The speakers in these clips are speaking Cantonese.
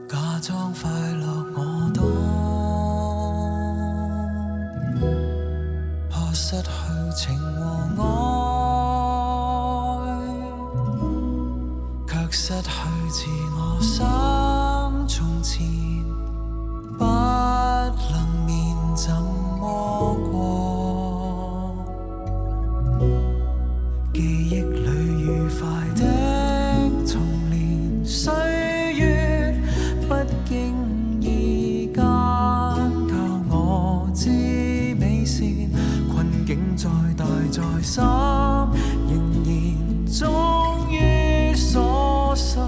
假裝快樂我懂，怕失去情和愛，卻失去自我。想從前不能面怎麼過，記憶裏愉快的童年歲月，不經意間教我知美善，困境再大再深，仍然忠於所信，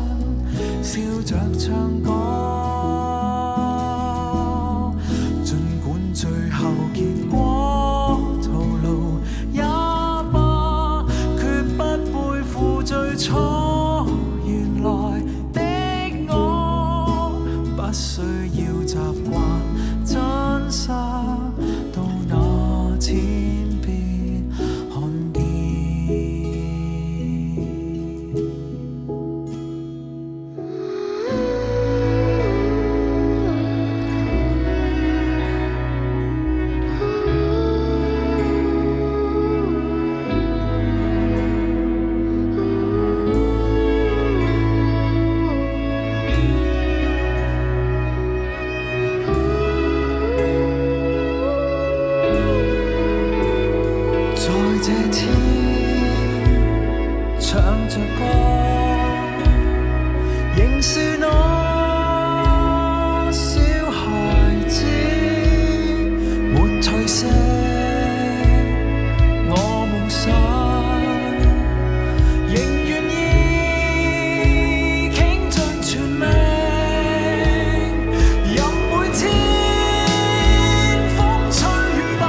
笑着唱歌，儘管最後結果徒勞也罷，決不背負最初原來的我，不需要習慣真實到那天便看見。在這天唱着歌，仍是那小孩子，沒退色，我夢想仍願意傾盡全命，任每天風吹雨打，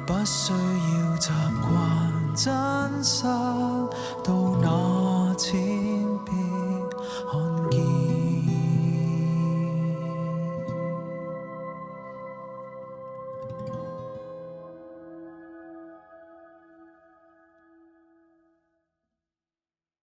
不需要習慣真實到那天。